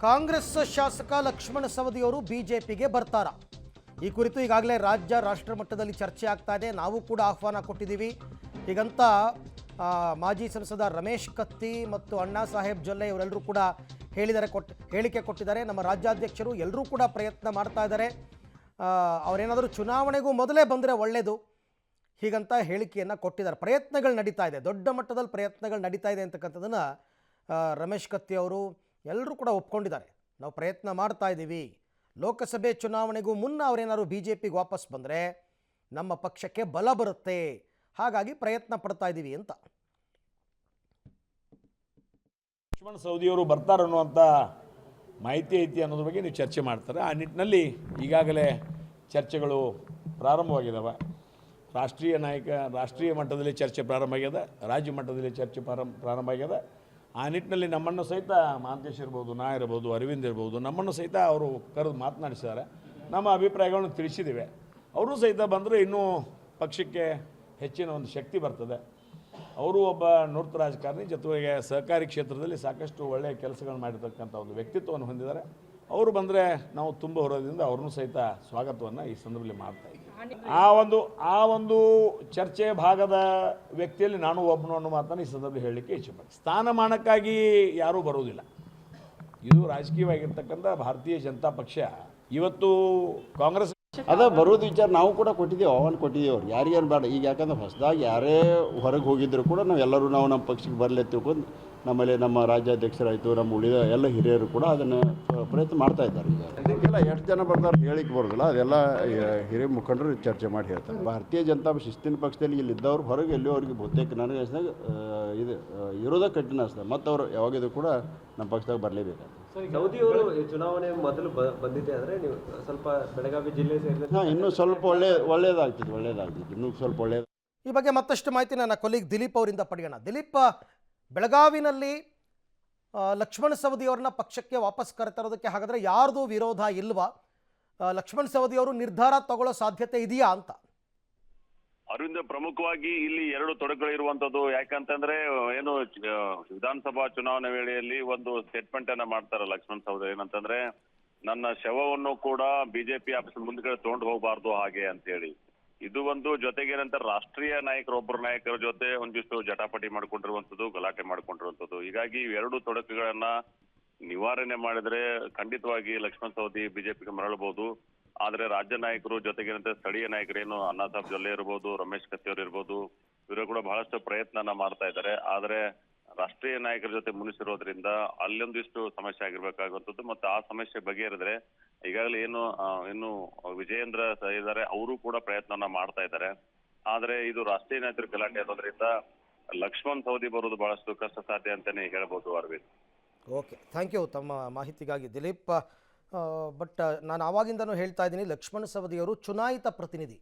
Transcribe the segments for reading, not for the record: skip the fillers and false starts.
ಕಾಂಗ್ರೆಸ್ ಶಾಸಕ ಲಕ್ಷ್ಮಣ ಸವದಿಯವರು ಬಿಜೆಪಿಗೆ ಬರ್ತಾರ? ಈ ಕುರಿತು ಈಗಾಗಲೇ ರಾಜ್ಯ ರಾಷ್ಟ್ರ ಮಟ್ಟದಲ್ಲಿ ಚರ್ಚೆ ಆಗ್ತಾ ಇದೆ. ನಾವು ಕೂಡ ಆಹ್ವಾನ ಕೊಟ್ಟಿದ್ದೀವಿ. ಹೀಗಂತ ಮಾಜಿ ಸಂಸದ ರಮೇಶ್ ಕತ್ತಿ ಮತ್ತು ಅಣ್ಣಾ ಸಾಹೇಬ್ ಜೊಲ್ಲೆ ಇವರೆಲ್ಲರೂ ಕೂಡ ಹೇಳಿಕೆ ಕೊಟ್ಟಿದ್ದಾರೆ. ನಮ್ಮ ರಾಜ್ಯಾಧ್ಯಕ್ಷರು ಎಲ್ಲರೂ ಕೂಡ ಪ್ರಯತ್ನ ಮಾಡ್ತಾ ಇದ್ದಾರೆ. ಅವರೇನಾದರೂ ಚುನಾವಣೆಗೂ ಮೊದಲೇ ಬಂದರೆ ಒಳ್ಳೆಯದು ಹೀಗಂತ ಹೇಳಿಕೆಯನ್ನು ಕೊಟ್ಟಿದ್ದಾರೆ. ಪ್ರಯತ್ನಗಳು ನಡೀತಾ ಇದೆ, ದೊಡ್ಡ ಮಟ್ಟದಲ್ಲಿ ಪ್ರಯತ್ನಗಳು ನಡೀತಾ ಇದೆ ಅಂತಕ್ಕಂಥದ್ದನ್ನು ರಮೇಶ್ ಕತ್ತಿ ಅವರು ಎಲ್ಲರೂ ಕೂಡ ಒಪ್ಕೊಂಡಿದ್ದಾರೆ. ನಾವು ಪ್ರಯತ್ನ ಮಾಡ್ತಾ ಇದ್ದೀವಿ. ಲೋಕಸಭೆ ಚುನಾವಣೆಗೂ ಮುನ್ನ ಅವರೇನಾದ್ರು ಬಿಜೆಪಿಗೆ ವಾಪಸ್ ಬಂದರೆ ನಮ್ಮ ಪಕ್ಷಕ್ಕೆ ಬಲ ಬರುತ್ತೆ, ಹಾಗಾಗಿ ಪ್ರಯತ್ನ ಪಡ್ತಾ ಇದ್ದೀವಿ ಅಂತ. ಲಕ್ಷ್ಮಣ ಸವದಿಯವರು ಬರ್ತಾರೆ ಅನ್ನುವಂಥ ಮಾಹಿತಿ ಐತಿ ಅನ್ನೋದ್ರ ಬಗ್ಗೆ ನೀವು ಚರ್ಚೆ ಮಾಡ್ತಾರೆ. ಆ ನಿಟ್ಟಿನಲ್ಲಿ ಈಗಾಗಲೇ ಚರ್ಚೆಗಳು ಪ್ರಾರಂಭವಾಗಿದ್ದಾವೆ. ರಾಷ್ಟ್ರೀಯ ಮಟ್ಟದಲ್ಲಿ ಚರ್ಚೆ ಪ್ರಾರಂಭ ಆಗ್ಯದ, ರಾಜ್ಯ ಮಟ್ಟದಲ್ಲಿ ಚರ್ಚೆ ಪ್ರಾರಂಭ ಆಗ್ಯದ. ಆ ನಿಟ್ಟಿನಲ್ಲಿ ನಮ್ಮನ್ನು ಸಹಿತ ಮಹಾಂತೇಶ್ ಇರ್ಬೋದು, ನಾ ಇರ್ಬೋದು, ಅರವಿಂದ್ ಇರ್ಬೋದು, ನಮ್ಮನ್ನು ಸಹಿತ ಅವರು ಕರೆದು ಮಾತನಾಡಿಸಿದ್ದಾರೆ. ನಮ್ಮ ಅಭಿಪ್ರಾಯಗಳನ್ನು ತಿಳಿಸಿದ್ದೇವೆ. ಅವರು ಸಹಿತ ಬಂದರೆ ಇನ್ನೂ ಪಕ್ಷಕ್ಕೆ ಹೆಚ್ಚಿನ ಒಂದು ಶಕ್ತಿ ಬರ್ತದೆ. ಅವರು ಒಬ್ಬ ನುರಿತ ರಾಜಕಾರಣಿ, ಜೊತೆಗೆ ಸಹಕಾರಿ ಕ್ಷೇತ್ರದಲ್ಲಿ ಸಾಕಷ್ಟು ಒಳ್ಳೆಯ ಕೆಲಸಗಳನ್ನು ಮಾಡಿರ್ತಕ್ಕಂಥ ಒಂದು ವ್ಯಕ್ತಿತ್ವವನ್ನು ಹೊಂದಿದ್ದಾರೆ. ಅವರು ಬಂದರೆ ನಾವು ತುಂಬ ಹೊರದಿಂದ ಅವ್ರನ್ನೂ ಸಹಿತ ಸ್ವಾಗತವನ್ನು ಈ ಸಂದರ್ಭದಲ್ಲಿ ಮಾಡ್ತಾ ಇದ್ದೀವಿ. ಆ ಒಂದು ಚರ್ಚೆ ಭಾಗದ ವ್ಯಕ್ತಿಯಲ್ಲಿ ನಾನು ಒಬ್ಬನು ಅನ್ನೋ ಮಾತನ್ನು ಈ ಸಂದರ್ಭದಲ್ಲಿ ಹೇಳಲಿಕ್ಕೆ ಇಚ್ಛೆಪಡ್ತೀನಿ. ಸ್ಥಾನಮಾನಕ್ಕಾಗಿ ಯಾರೂ ಬರುವುದಿಲ್ಲ. ಇದು ರಾಜಕೀಯವಾಗಿರ್ತಕ್ಕಂಥ ಭಾರತೀಯ ಜನತಾ ಪಕ್ಷ ಇವತ್ತು ಕಾಂಗ್ರೆಸ್ ಬರೋದು ವಿಚಾರ ನಾವು ಕೂಡ ಕೊಟ್ಟಿದ್ದೇವೆ, ಆಹ್ವಾನ ಕೊಟ್ಟಿದ್ದೇವೆ ಅವ್ರು ಯಾರಿಗೇನು ಬೇಡ. ಈಗ ಯಾಕಂದ್ರೆ ಹೊಸದಾಗಿ ಯಾರೇ ಹೊರಗೆ ಹೋಗಿದ್ರು ಕೂಡ ನಾವೆಲ್ಲರೂ ನಮ್ಮ ಪಕ್ಷಕ್ಕೆ ಬರಲಿ ತಿಳ್ಕೊಂಡು ನಮ್ಮಲ್ಲಿ ನಮ್ಮ ರಾಜ್ಯಾಧ್ಯಕ್ಷರಾಯಿತು, ನಮ್ಮ ಉಳಿದ ಎಲ್ಲ ಹಿರಿಯರು ಕೂಡ ಅದನ್ನು ಪ್ರಯತ್ನ ಮಾಡ್ತಾ ಇದ್ದಾರೆ. ಈಗ ಎಷ್ಟು ಜನ ಬರ್ತಾರೆ ಹೇಳಿಕ್ಕೆ ಬರೋದಿಲ್ಲ, ಅದೆಲ್ಲ ಹಿರಿಯ ಮುಖಂಡರು ಚರ್ಚೆ ಮಾಡಿ ಹೇಳ್ತಾರೆ. ಭಾರತೀಯ ಜನತಾ ಶಿಸ್ತಿನ ಪಕ್ಷದಲ್ಲಿ ಇಲ್ಲಿದ್ದವ್ರು ಹೊರಗೆ ಎಲ್ಲಿಯೋ ಅವ್ರಿಗೆ ಬಹುತೇಕ ನನಗೆ ಅನಿಸಿದಾಗ ಇದು ಇರೋದೇ ಕಠಿಣ ಅನಿಸ್ತದೆ. ಮತ್ತು ಅವರು ಯಾವಾಗಿದ್ರು ಕೂಡ ನಮ್ಮ ಪಕ್ಷದಾಗ ಬರಲೇಬೇಕು. ಸೌದಿಯವರು ಚುನಾವಣೆ ಮೊದಲು ಬಂದಿದೆ ಅಂದರೆ ನೀವು ಸ್ವಲ್ಪ ಬೆಳಗಾವಿ ಜಿಲ್ಲೆ ಸೇರಿದ್ರೆ ಇನ್ನೂ ಸ್ವಲ್ಪ ಒಳ್ಳೇದಾಗ್ತಿತ್ತು ಇನ್ನೂ ಸ್ವಲ್ಪ ಒಳ್ಳೇದು. ಈ ಬಗ್ಗೆ ಮತ್ತಷ್ಟು ಮಾಹಿತಿ ನನ್ನ ಕೊಲೀಗ್ ದಿಲೀಪ್ ಅವರಿಂದ ಪಡೆಯೋಣ. ದಿಲೀಪ್, ಬೆಳಗಾವಿನಲ್ಲಿ ಲಕ್ಷ್ಮಣ ಸವದಿಯವರನ್ನ ಪಕ್ಷಕ್ಕೆ ವಾಪಸ್ ಕರೆತರೋದಕ್ಕೆ ಹಾಗಾದರೆ ಯಾರ್ದು ವಿರೋಧ ಇಲ್ವಾ? ಲಕ್ಷ್ಮಣ ಸವದಿಯವರು ನಿರ್ಧಾರ ತಗೊಳ್ಳೋ ಸಾಧ್ಯತೆ ಇದೆಯಾ ಅಂತ? ಅರವಿಂದ, ಪ್ರಮುಖವಾಗಿ ಇಲ್ಲಿ ಎರಡು ತೊಡಕುಗಳಿರುವಂತದ್ದು. ಯಾಕಂತಂದ್ರೆ ಏನು ವಿಧಾನಸಭಾ ಚುನಾವಣೆ ವೇಳೆಯಲ್ಲಿ ಒಂದು ಸ್ಟೇಟ್ಮೆಂಟ್ ಅನ್ನ ಮಾಡ್ತಾರೆ ಲಕ್ಷ್ಮಣ್ ಸವದಿ, ಏನಂತಂದ್ರೆ ನನ್ನ ಶವವನ್ನು ಕೂಡ ಬಿಜೆಪಿ ಆಫೀಸ್ ಮುಂದ್ಗಡೆ ತಗೊಂಡು ಹೋಗಬಾರ್ದು ಹಾಗೆ ಅಂತ ಹೇಳಿ. ಇದು ಒಂದು ಜೊತೆಗೆ ಏನಂತಾರೆ ರಾಷ್ಟ್ರೀಯ ಒಬ್ಬರು ನಾಯಕರ ಜೊತೆ ಒಂದಿಷ್ಟು ಜಟಾಪಟಿ ಮಾಡ್ಕೊಂಡಿರುವಂತದ್ದು, ಗಲಾಟೆ ಮಾಡ್ಕೊಂಡಿರುವಂತದ್ದು. ಹೀಗಾಗಿ ಇವೆರಡು ತೊಡಕುಗಳನ್ನ ನಿವಾರಣೆ ಮಾಡಿದ್ರೆ ಖಂಡಿತವಾಗಿ ಲಕ್ಷ್ಮಣ್ ಸವದಿ ಬಿಜೆಪಿಗೆ ಮರಳಬಹುದು. ಆದ್ರೆ ರಾಜ್ಯ ನಾಯಕರು ಜೊತೆಗೆ ಸ್ಥಳೀಯ ನಾಯಕರೇನು ಅಣ್ಣಾ ಸಾಹೇಬ್ ಜೊಲ್ಲೆ ಇರ್ಬೋದು, ರಮೇಶ್ ಕತ್ತಿ ಅವರು ಇರ್ಬೋದು, ಇವರು ಕೂಡ ಬಹಳಷ್ಟು ಪ್ರಯತ್ನನ ಮಾಡ್ತಾ ಇದ್ದಾರೆ. ಆದ್ರೆ ರಾಷ್ಟ್ರೀಯ ನಾಯಕರ ಜೊತೆ ಮುನಿಸಿರೋದ್ರಿಂದ ಅಲ್ಲೊಂದಿಷ್ಟು ಸಮಸ್ಯೆ ಆಗಿರ್ಬೇಕಾಗುವಂಥದ್ದು. ಮತ್ತೆ ಆ ಸಮಸ್ಯೆ ಬಗೆಹರಿದ್ರೆ ಈಗಾಗಲೇ ಏನು ವಿಜಯೇಂದ್ರ ಇದ್ದಾರೆ, ಅವರು ಕೂಡ ಪ್ರಯತ್ನನ ಮಾಡ್ತಾ ಇದ್ದಾರೆ. ಆದ್ರೆ ಇದು ರಾಷ್ಟ್ರೀಯ ನಾಯಕರ ಗಲಾಟೆ ಅನ್ನೋದ್ರಿಂದ ಲಕ್ಷ್ಮಣ್ ಸವದಿ ಬರೋದು ಬಹಳಷ್ಟು ಕಷ್ಟ ಸಾಧ್ಯ ಅಂತಾನೆ ಹೇಳ್ಬೋದು. ಅರವಿಂದ್, ಓಕೆ, ಥ್ಯಾಂಕ್ ಯು ತಮ್ಮ ಮಾಹಿತಿಗಾಗಿ ದಿಲೀಪ್. ಬಟ್ ನಾನು ಆವಾಗಿಂದನೂ ಹೇಳ್ತಾ ಇದ್ದೀನಿ, ಲಕ್ಷ್ಮಣ ಸವದಿಯವರು ಚುನಾಯಿತ ಪ್ರತಿನಿಧಿ,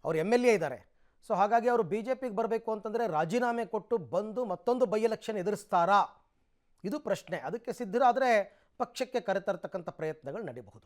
ಅವರು MLA ಇದ್ದಾರೆ. ಸೊ ಹಾಗಾಗಿ ಅವರು BJPಗೆ ಬರಬೇಕು ಅಂತಂದರೆ ರಾಜೀನಾಮೆ ಕೊಟ್ಟು ಬಂದು ಮತ್ತೊಂದು ಬೈ ಎಲೆಕ್ಷನ್ ಎದುರಿಸ್ತಾರಾ? ಇದು ಪ್ರಶ್ನೆ. ಅದಕ್ಕೆ ಸಿದ್ಧರಾದರೆ ಪಕ್ಷಕ್ಕೆ ಕರೆತರ್ತಕ್ಕಂಥ ಪ್ರಯತ್ನಗಳು ನಡೀಬಹುದು.